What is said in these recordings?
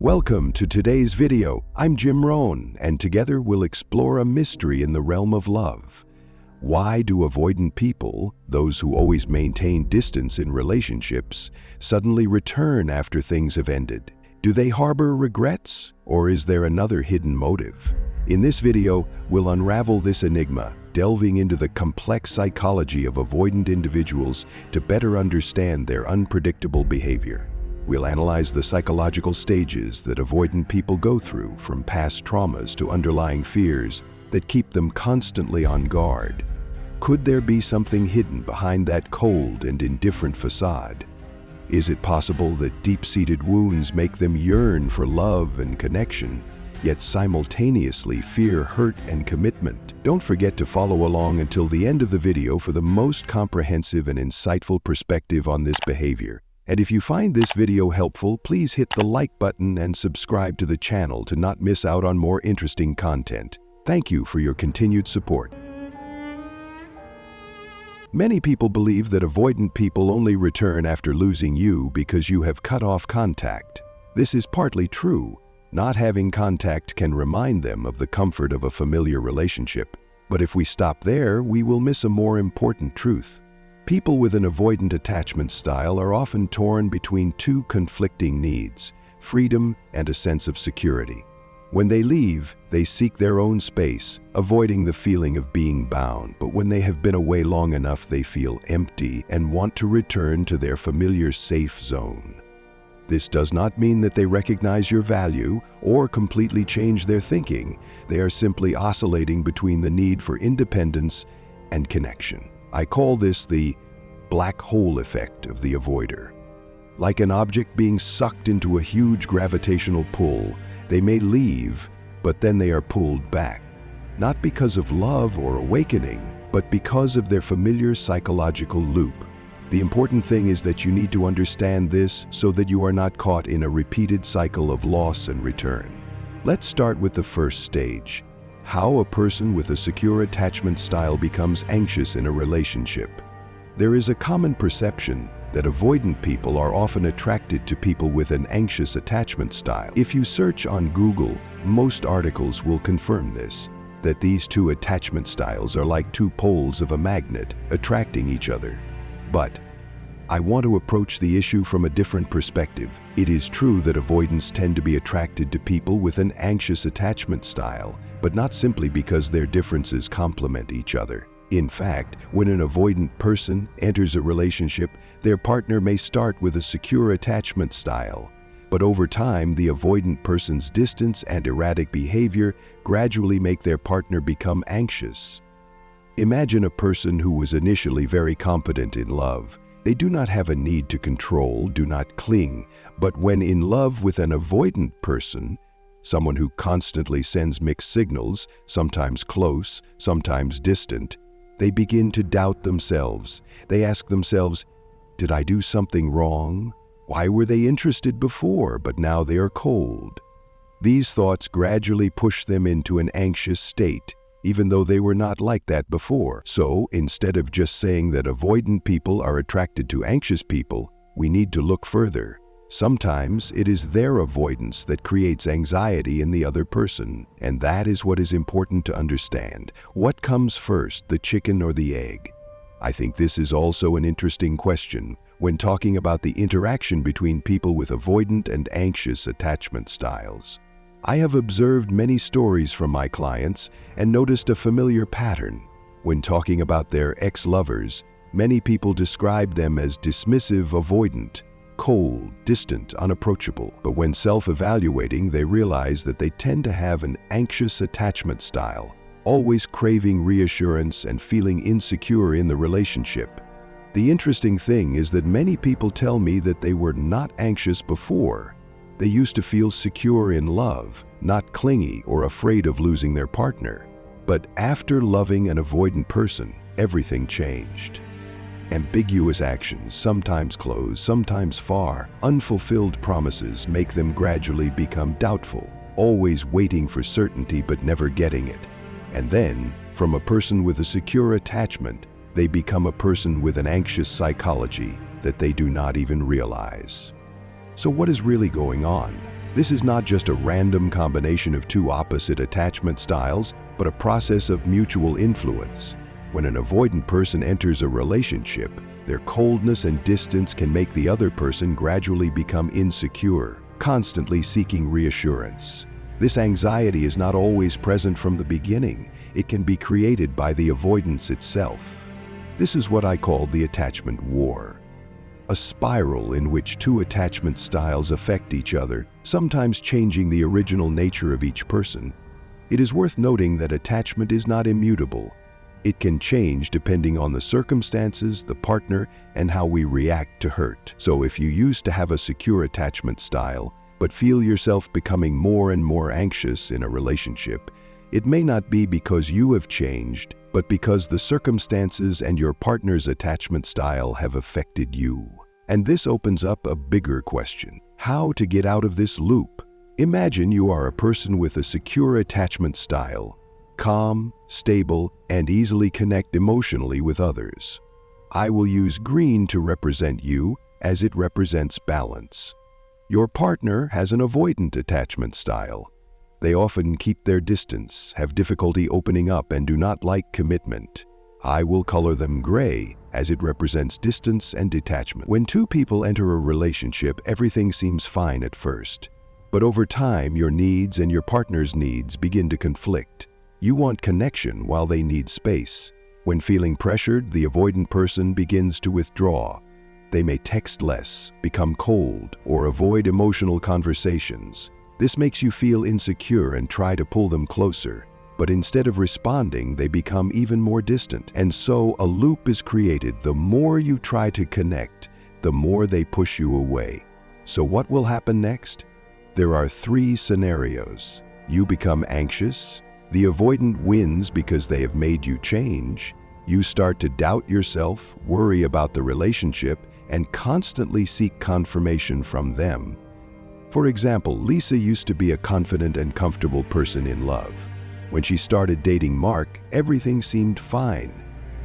Welcome to today's video. I'm Jim Rohn, and together we'll explore a mystery in the realm of love. Why do avoidant people, those who always maintain distance in relationships, suddenly return after things have ended? Do they harbor regrets, or is there another hidden motive? In this video, we'll unravel this enigma, delving into the complex psychology of avoidant individuals to better understand their unpredictable behavior. We'll analyze the psychological stages that avoidant people go through, from past traumas to underlying fears that keep them constantly on guard. Could there be something hidden behind that cold and indifferent facade? Is it possible that deep-seated wounds make them yearn for love and connection, yet simultaneously fear hurt and commitment? Don't forget to follow along until the end of the video for the most comprehensive and insightful perspective on this behavior. And if you find this video helpful, please hit the like button and subscribe to the channel to not miss out on more interesting content. Thank you for your continued support. Many people believe that avoidant people only return after losing you because you have cut off contact. This is partly true. Not having contact can remind them of the comfort of a familiar relationship. But if we stop there, we will miss a more important truth. People with an avoidant attachment style are often torn between two conflicting needs: freedom and a sense of security. When they leave, they seek their own space, avoiding the feeling of being bound. But when they have been away long enough, they feel empty and want to return to their familiar safe zone. This does not mean that they recognize your value or completely change their thinking. They are simply oscillating between the need for independence and connection. I call this the black hole effect of the avoider. Like an object being sucked into a huge gravitational pull, they may leave, but then they are pulled back. Not because of love or awakening, but because of their familiar psychological loop. The important thing is that you need to understand this so that you are not caught in a repeated cycle of loss and return. Let's start with the first stage: how a person with a secure attachment style becomes anxious in a relationship. There is a common perception that avoidant people are often attracted to people with an anxious attachment style. If you search on Google, most articles will confirm this, that these two attachment styles are like two poles of a magnet, attracting each other. But I want to approach the issue from a different perspective. It is true that avoidants tend to be attracted to people with an anxious attachment style, but not simply because their differences complement each other. In fact, when an avoidant person enters a relationship, their partner may start with a secure attachment style, but over time, the avoidant person's distance and erratic behavior gradually make their partner become anxious. Imagine a person who was initially very confident in love. They do not have a need to control, do not cling, but when in love with an avoidant person, someone who constantly sends mixed signals, sometimes close, sometimes distant, they begin to doubt themselves. They ask themselves, did I do something wrong? Why were they interested before, but now they are cold? These thoughts gradually push them into an anxious state, even though they were not like that before. So, instead of just saying that avoidant people are attracted to anxious people, we need to look further. Sometimes it is their avoidance that creates anxiety in the other person, and that is what is important to understand. What comes first, the chicken or the egg? I think this is also an interesting question when talking about the interaction between people with avoidant and anxious attachment styles. I have observed many stories from my clients and noticed a familiar pattern. When talking about their ex-lovers, many people describe them as dismissive avoidant, cold, distant, unapproachable. But when self-evaluating, they realize that they tend to have an anxious attachment style, always craving reassurance and feeling insecure in the relationship. The interesting thing is that many people tell me that they were not anxious before. They used to feel secure in love, not clingy or afraid of losing their partner. But after loving an avoidant person, everything changed. Ambiguous actions, sometimes close, sometimes far, unfulfilled promises make them gradually become doubtful, always waiting for certainty but never getting it. And then, from a person with a secure attachment, they become a person with an anxious psychology that they do not even realize. So what is really going on? This is not just a random combination of two opposite attachment styles, but a process of mutual influence. When an avoidant person enters a relationship, their coldness and distance can make the other person gradually become insecure, constantly seeking reassurance. This anxiety is not always present from the beginning. It can be created by the avoidance itself. This is what I call the attachment war, a spiral in which two attachment styles affect each other, sometimes changing the original nature of each person. It is worth noting that attachment is not immutable. It can change depending on the circumstances, the partner, and how we react to hurt. So if you used to have a secure attachment style, but feel yourself becoming more and more anxious in a relationship, it may not be because you have changed, but because the circumstances and your partner's attachment style have affected you. And this opens up a bigger question: how to get out of this loop? Imagine you are a person with a secure attachment style, calm, stable, and easily connect emotionally with others. I will use green to represent you, as it represents balance. Your partner has an avoidant attachment style. They often keep their distance, have difficulty opening up, and do not like commitment. I will color them gray, as it represents distance and detachment. When two people enter a relationship, everything seems fine at first. But over time, your needs and your partner's needs begin to conflict. You want connection while they need space. When feeling pressured, the avoidant person begins to withdraw. They may text less, become cold, or avoid emotional conversations. This makes you feel insecure and try to pull them closer. But instead of responding, they become even more distant. And so a loop is created. The more you try to connect, the more they push you away. So what will happen next? There are three scenarios. You become anxious. The avoidant wins because they have made you change. You start to doubt yourself, worry about the relationship, and constantly seek confirmation from them. For example, Lisa used to be a confident and comfortable person in love. When she started dating Mark, everything seemed fine.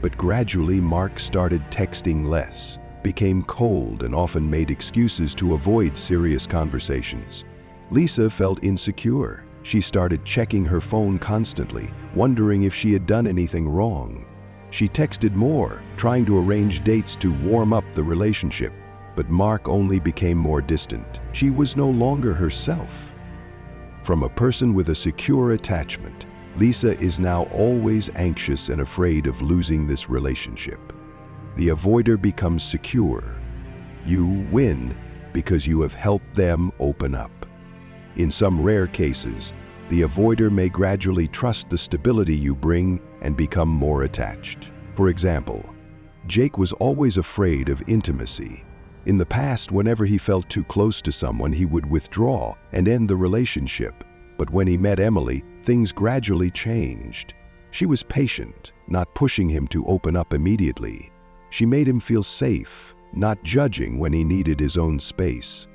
But gradually, Mark started texting less, became cold, and often made excuses to avoid serious conversations. Lisa felt insecure. She started checking her phone constantly, wondering if she had done anything wrong. She texted more, trying to arrange dates to warm up the relationship. But Mark only became more distant. She was no longer herself. From a person with a secure attachment, Lisa is now always anxious and afraid of losing this relationship. The avoider becomes secure. You win because you have helped them open up. In some rare cases, the avoider may gradually trust the stability you bring and become more attached. For example, Jake was always afraid of intimacy. In the past, whenever he felt too close to someone, he would withdraw and end the relationship. But when he met Emily, things gradually changed. She was patient, not pushing him to open up immediately. She made him feel safe, not judging when he needed his own space.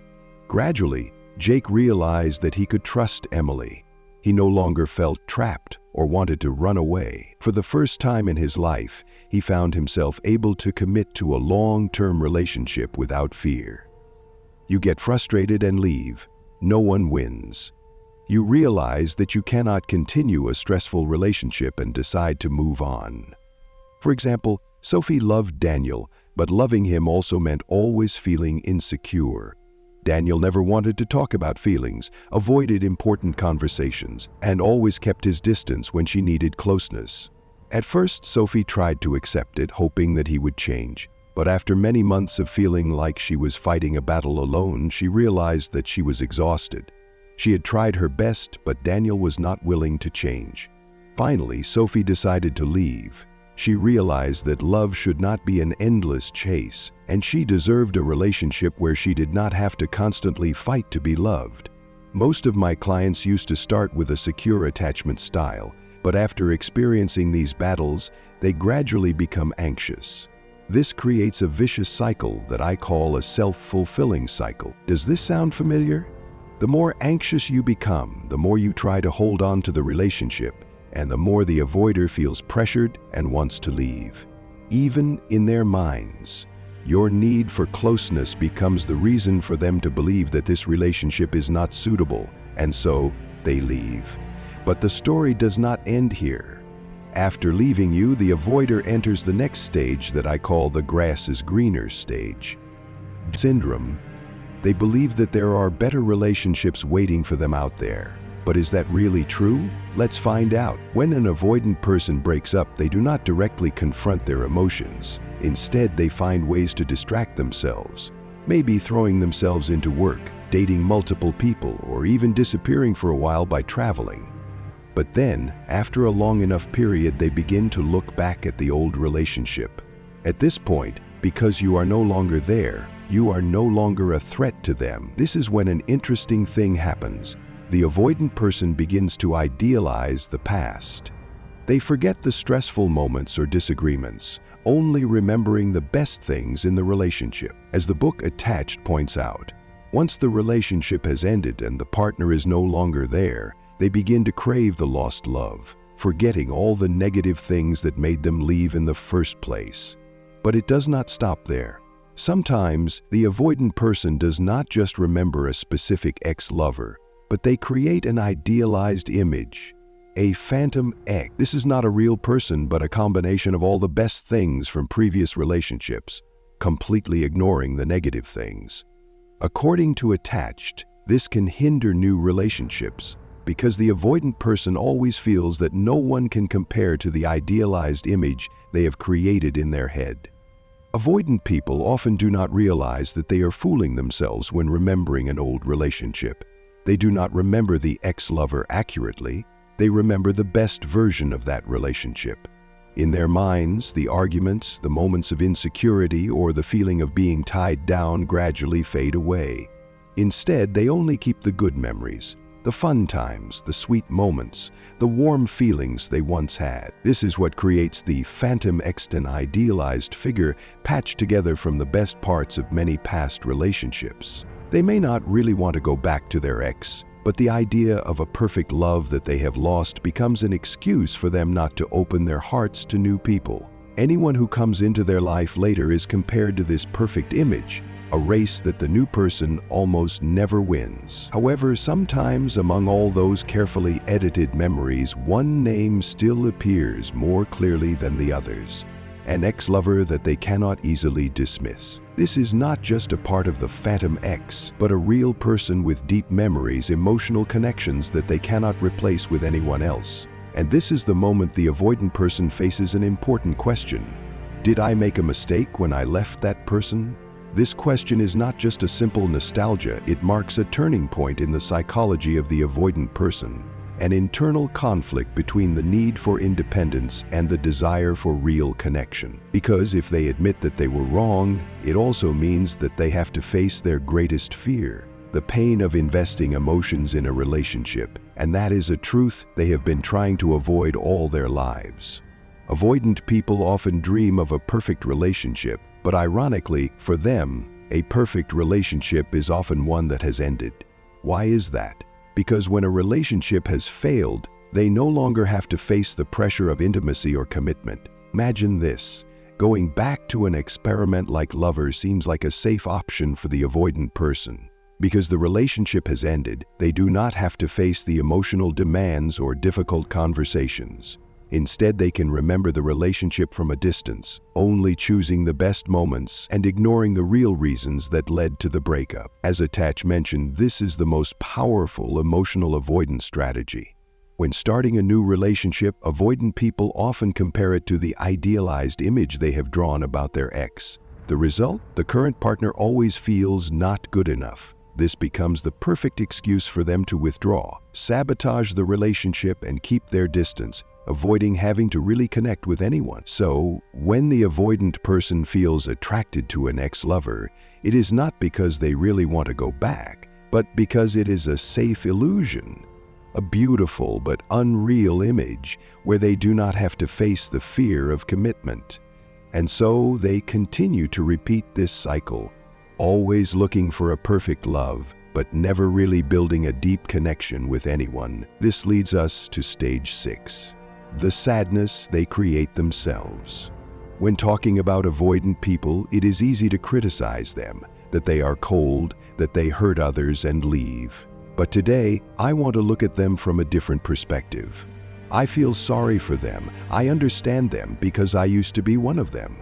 Gradually, Jake realized that he could trust Emily. He no longer felt trapped or wanted to run away. For the first time in his life, he found himself able to commit to a long-term relationship without fear. You get frustrated and leave. No one wins. You realize that you cannot continue a stressful relationship and decide to move on. For example, Sophie loved Daniel, but loving him also meant always feeling insecure. Daniel never wanted to talk about feelings, avoided important conversations, and always kept his distance when she needed closeness. At first, Sophie tried to accept it, hoping that he would change. But after many months of feeling like she was fighting a battle alone, she realized that she was exhausted. She had tried her best, but Daniel was not willing to change. Finally, Sophie decided to leave. She realized that love should not be an endless chase, and she deserved a relationship where she did not have to constantly fight to be loved. Most of my clients used to start with a secure attachment style, but after experiencing these battles, they gradually become anxious. This creates a vicious cycle that I call a self-fulfilling cycle. Does this sound familiar? The more anxious you become, the more you try to hold on to the relationship, and the more the avoider feels pressured and wants to leave. Even in their minds, Your need for closeness becomes the reason for them to believe that this relationship is not suitable, and so they leave. But the story does not end here. After leaving you, the avoider enters the next stage that I call the grass is greener stage. Syndrome. They believe that there are better relationships waiting for them out there. But is that really true? Let's find out. When an avoidant person breaks up, they do not directly confront their emotions. Instead, they find ways to distract themselves, maybe throwing themselves into work, dating multiple people, or even disappearing for a while by traveling. But then, after a long enough period, they begin to look back at the old relationship. At this point, because you are no longer there, you are no longer a threat to them. This is when an interesting thing happens. The avoidant person begins to idealize the past. They forget the stressful moments or disagreements, only remembering the best things in the relationship. As the book Attached points out, once the relationship has ended and the partner is no longer there, they begin to crave the lost love, forgetting all the negative things that made them leave in the first place. But it does not stop there. Sometimes, the avoidant person does not just remember a specific ex-lover, but they create an idealized image, a phantom ex. This is not a real person, but a combination of all the best things from previous relationships, completely ignoring the negative things. According to Attached, this can hinder new relationships because the avoidant person always feels that no one can compare to the idealized image they have created in their head. Avoidant people often do not realize that they are fooling themselves when remembering an old relationship. They do not remember the ex-lover accurately. They remember the best version of that relationship. In their minds, the arguments, the moments of insecurity, or the feeling of being tied down gradually fade away. Instead, they only keep the good memories, the fun times, the sweet moments, the warm feelings they once had. This is what creates the phantom ex, an idealized figure patched together from the best parts of many past relationships. They may not really want to go back to their ex, but the idea of a perfect love that they have lost becomes an excuse for them not to open their hearts to new people. Anyone who comes into their life later is compared to this perfect image, a race that the new person almost never wins. However, sometimes among all those carefully edited memories, one name still appears more clearly than the others, an ex-lover that they cannot easily dismiss. This is not just a part of the phantom ex, but a real person with deep memories, emotional connections that they cannot replace with anyone else. And this is the moment the avoidant person faces an important question. Did I make a mistake when I left that person? This question is not just a simple nostalgia, it marks a turning point in the psychology of the avoidant person, an internal conflict between the need for independence and the desire for real connection. Because if they admit that they were wrong, it also means that they have to face their greatest fear, the pain of investing emotions in a relationship, and that is a truth they have been trying to avoid all their lives. Avoidant people often dream of a perfect relationship, but ironically, for them, a perfect relationship is often one that has ended. Why is that? Because when a relationship has failed, they no longer have to face the pressure of intimacy or commitment. Imagine this. Going back to an experiment like lovers seems like a safe option for the avoidant person. Because the relationship has ended, they do not have to face the emotional demands or difficult conversations. Instead, they can remember the relationship from a distance, only choosing the best moments and ignoring the real reasons that led to the breakup. As Attach mentioned, this is the most powerful emotional avoidance strategy. When starting a new relationship, avoidant people often compare it to the idealized image they have drawn about their ex. The result? The current partner always feels not good enough. This becomes the perfect excuse for them to withdraw, sabotage the relationship, and keep their distance, avoiding having to really connect with anyone. So, when the avoidant person feels attracted to an ex-lover, it is not because they really want to go back, but because it is a safe illusion, a beautiful but unreal image where they do not have to face the fear of commitment. And so they continue to repeat this cycle, always looking for a perfect love, but never really building a deep connection with anyone. This leads us to stage 6. The sadness they create themselves. When talking about avoidant people, it is easy to criticize them, that they are cold, that they hurt others and leave. But today, I want to look at them from a different perspective. I feel sorry for them. I understand them because I used to be one of them.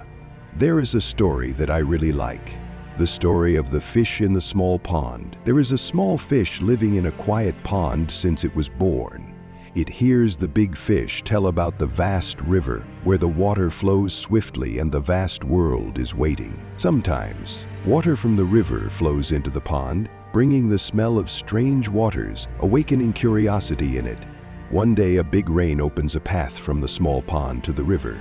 There is a story that I really like. The story of the fish in the small pond. There is a small fish living in a quiet pond since it was born. It hears the big fish tell about the vast river where the water flows swiftly and the vast world is waiting. Sometimes, water from the river flows into the pond, bringing the smell of strange waters, awakening curiosity in it. One day, a big rain opens a path from the small pond to the river.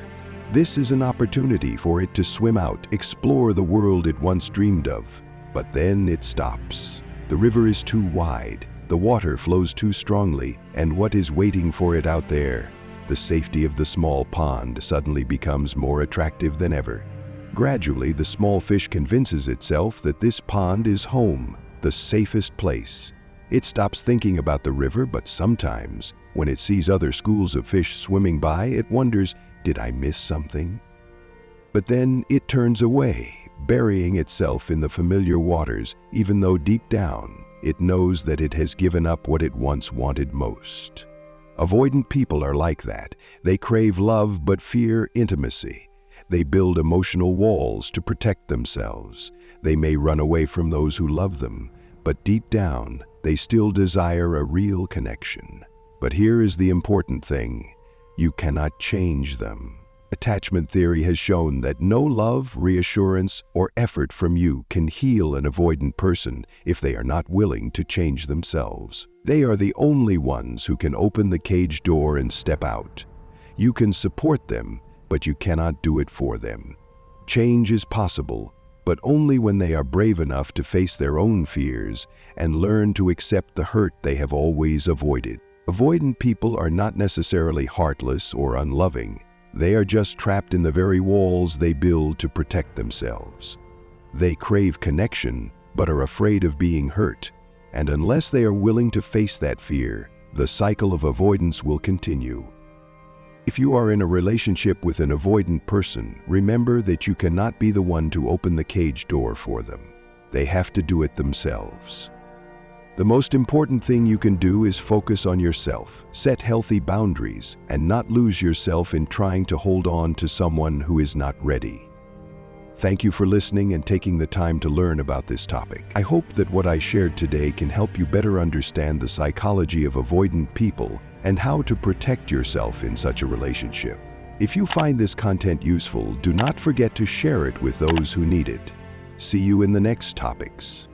This is an opportunity for it to swim out, explore the world it once dreamed of. But then it stops. The river is too wide, the water flows too strongly, and what is waiting for it out there? The safety of the small pond suddenly becomes more attractive than ever. Gradually, the small fish convinces itself that this pond is home, the safest place. It stops thinking about the river, but sometimes, when it sees other schools of fish swimming by, it wonders, did I miss something? But then it turns away, burying itself in the familiar waters, even though deep down, it knows that it has given up what it once wanted most. Avoidant people are like that. They crave love but fear intimacy. They build emotional walls to protect themselves. They may run away from those who love them, but deep down, they still desire a real connection. But here is the important thing. You cannot change them. Attachment theory has shown that no love, reassurance, or effort from you can heal an avoidant person if they are not willing to change themselves. They are the only ones who can open the cage door and step out. You can support them, but you cannot do it for them. Change is possible, but only when they are brave enough to face their own fears and learn to accept the hurt they have always avoided. Avoidant people are not necessarily heartless or unloving. They are just trapped in the very walls they build to protect themselves. They crave connection, but are afraid of being hurt. And unless they are willing to face that fear, the cycle of avoidance will continue. If you are in a relationship with an avoidant person, remember that you cannot be the one to open the cage door for them. They have to do it themselves. The most important thing you can do is focus on yourself, set healthy boundaries, and not lose yourself in trying to hold on to someone who is not ready. Thank you for listening and taking the time to learn about this topic. I hope that what I shared today can help you better understand the psychology of avoidant people and how to protect yourself in such a relationship. If you find this content useful, do not forget to share it with those who need it. See you in the next topics.